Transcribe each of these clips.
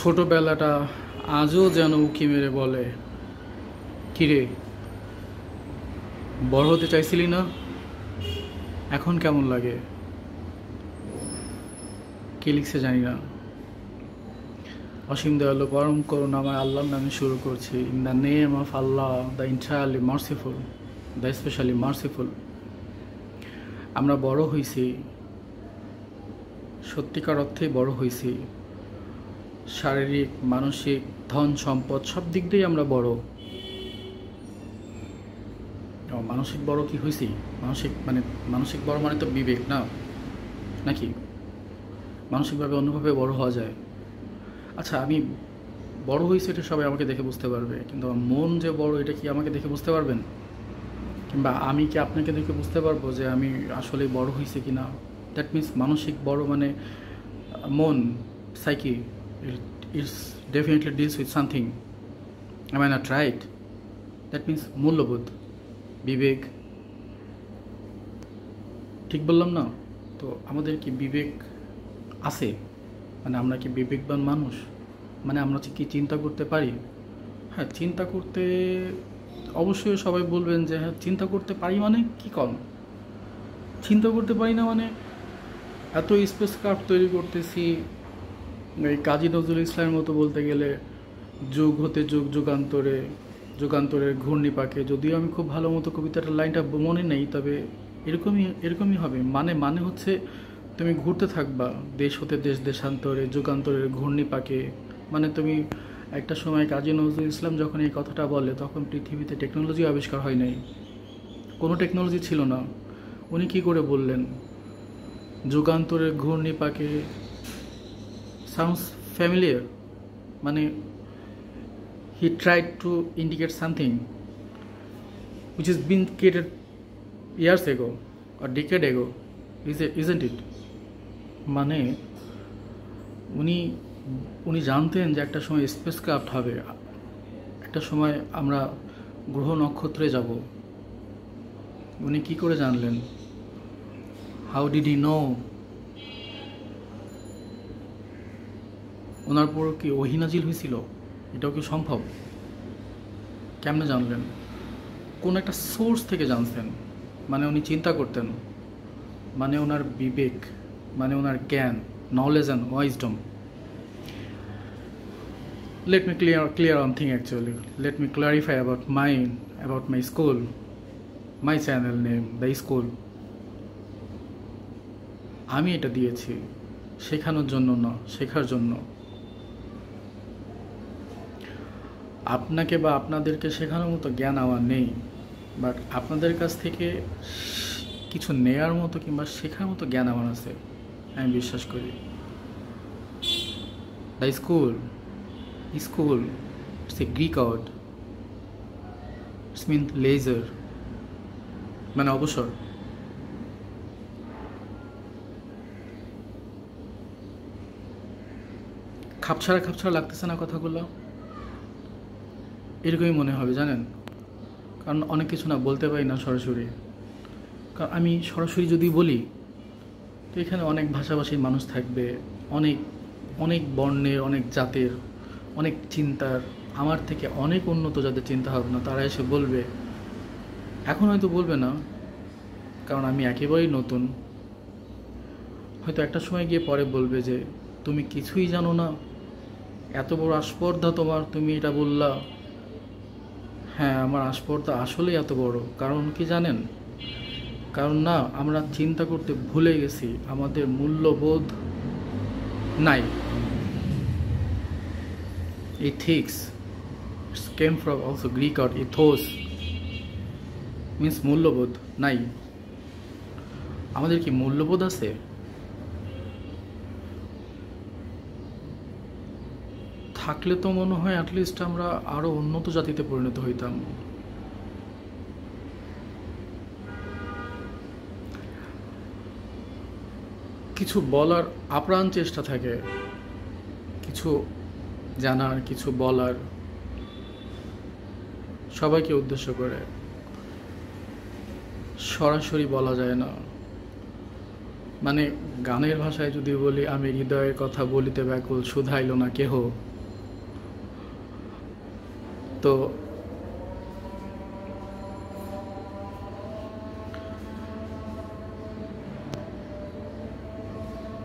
ছোটবেলাটা আজও যেন উকি মেরে বলে, কিরে বড় হতে চাইছিলি না? এখন কেমন লাগে? কে লিখছে জানি না। অসীম দয়ালু পরম করুণাময় আল্লাহর নামে শুরু করছি। In the name of Allah, the ইন্টায়ারলি merciful, the specially merciful. আমরা বড় হইছি, সত্যিকার অর্থেই বড় হইছি। শারীরিক, মানসিক, ধন সম্পদ সব দিক দিয়েই আমরা বড়। মানসিক বড় কি হয়েছি? মানসিক বড় মানে তো বিবেক না, নাকি? মানসিকভাবে অন্যভাবে বড় হওয়া যায়। আচ্ছা, আমি বড় হয়েছি এটা সবাই আমাকে দেখে বুঝতে পারবে, কিন্তু আমার মন যে বড় এটা কি আমাকে দেখে বুঝতে পারবেন? কিংবা আমি কি আপনাকে দেখে বুঝতে পারবো যে আমি আসলে বড় হয়েছি কি না? দ্যাট মিন্স মানসিক বড় মানে মন, psyche, it's definitely deals with something. Am I not right? That means মূল্যবোধ, বিবেক। ঠিক বললাম না? তো আমাদের কি বিবেক আছে? মানে আমরা কি বিবেকবান মানুষ? মানে আমরা কি চিন্তা করতে পারি? হ্যাঁ, চিন্তা করতে অবশ্যই সবাই বলবেন যে হ্যাঁ চিন্তা করতে পারি। মানে কি কম চিন্তা করতে পারি না? মানে এত স্পেস ক্রাফট তৈরি করতেছি, এই কাজী নজরুল ইসলামের মতো বলতে গেলে যুগ হতে যুগ, যুগান্তরে যুগান্তরের ঘূর্ণিপাকে। যদিও আমি খুব ভালো মতো কবিতাটার লাইনটা মনে নেই, তবে এরকমই হবে। মানে হচ্ছে তুমি ঘুরতে থাকবা দেশ হতে দেশ, দেশান্তরে, যুগান্তরের ঘূর্ণিপাকে। মানে তুমি একটা সময় কাজী নজরুল ইসলাম যখন এই কথাটা বলে তখন পৃথিবীতে টেকনোলজি আবিষ্কার হয় নাই, কোনো টেকনোলজি ছিল না। উনি কি করে বললেন যুগান্তরের ঘূর্ণিপাকে? Sounds familiar? মানে he tried to indicate something which has been created years ago or decade ago, isn't it? মানে উনি উনি জানতেন যে একটা সময় স্পেস ক্রাফট হবে, একটা সময় আমরা গ্রহ নক্ষত্রে যাব। উনি কি করে জানলেন? How did he know? ওনার পর কি ওহী নাজিল হয়েছিল? এটাও কি সম্ভব? কেমনে জানলেন? কোন একটা সোর্স থেকে জানতেন। মানে উনি চিন্তা করতেন, মানে ওনার বিবেক, মানে ওনার জ্ঞান, knowledge and wisdom. Let me clear one thing actually. Let me clarify about my school, my channel name, the school. আমি এটা দিয়েছি শেখানোর জন্য না, শেখার জন্য। আপনাকে বা আপনাদেরকে শেখানোর মতো জ্ঞান আমার নেই, বাট আপনাদের কাছ থেকে কিছু নেয়ার মতো কিংবা শেখার মতো জ্ঞান আমার আছে, আমি বিশ্বাস করি। The school, it's a Greek word. It means leisure, মানে অবসর। খাপছাড়া লাগতেছে না কথাগুলো? এরকমই মনে হবে জানেন, কারণ অনেক কিছু না বলতে পারি না সরাসরি। কারণ আমি সরাসরি যদি বলি তো এখানে অনেক ভাষাভাষীর মানুষ থাকবে, অনেক অনেক বর্ণের, অনেক জাতের, অনেক চিন্তার, আমার থেকে অনেক উন্নত যাদের চিন্তা ভাবনা, তারা এসে বলবে। এখন হয়তো বলবে না, কারণ আমি একেবারেই নতুন। হয়তো একটা সময় গিয়ে পরে বলবে যে তুমি কিছুই জানো না, এত বড় আস্পর্ধা তোমার, তুমি এটা বললা। হ্যাঁ, আমার আস্পর্ধা আসলেই এত বড়। কারণ কি জানেন? কারণ না, আমরা চিন্তা করতে ভুলে গেছি, আমাদের মূল্যবোধ নাই। Ethics, it came from also Greek word ethos, means মূল্যবোধ নাই। আমাদের কি মূল্যবোধ আছে? থাকলে তো মনে হয় অ্যাটলিস্ট আমরা আরো উন্নত জাতিতে পরিণত হইতাম। কিছু বলার আপ্রাণ চেষ্টা থাকে, কিছু জানার, কিছু বলার, সবাইকে উদ্দেশ্য করে। সরাসরি বলা যায় না। মানে গানের ভাষায় যদি বলি, আমি হৃদয়ের কথা বলিতে ব্যাকুল, শুধাইল না কেহ। তো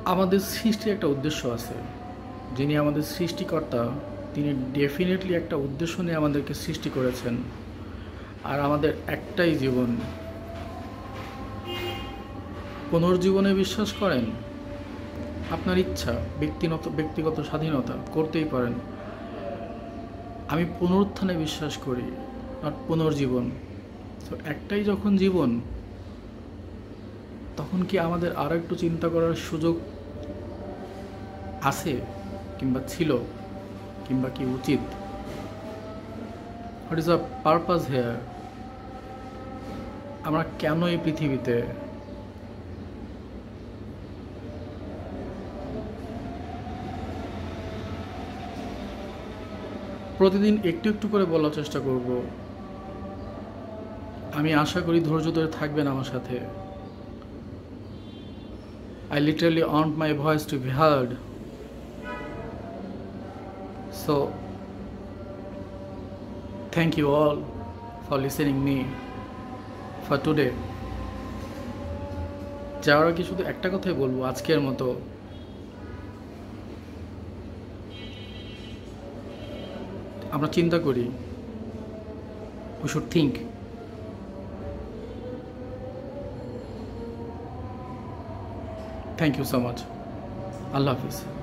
আমাদের সৃষ্টির একটা উদ্দেশ্য আছে। যিনি আমাদের সৃষ্টিকর্তা, তিনি ডেফিনেটলি একটা উদ্দেশ্য নিয়ে আমাদেরকে সৃষ্টি করেছেন। আর আমাদের একটাই জীবন। পুনর্জীবনে বিশ্বাস করেন? আপনার ইচ্ছা, ব্যক্তিগত স্বাধীনতা, করতেই পারেন। আমি পুনরুত্থানে বিশ্বাস করি, নট পুনর্জীবন। তো একটাই যখন জীবন, তখন কি আমাদের আরও একটু চিন্তা করার সুযোগ আছে, কিংবা ছিল, কিংবা কি উচিত? What is the purpose here? আমরা কেন এই পৃথিবীতে? প্রতিদিন একটু একটু করে বলার চেষ্টা করব। আমি আশা করি ধৈর্য ধরে থাকবেন আমার সাথে। I literally want my voice to be heard. So, thank you all for listening me for today. যাওয়ার আগে শুধু একটা কথাই বলবো আজকের মতো, আমরা চিন্তা করি, we should think. Thank you so much. Allah Hafiz.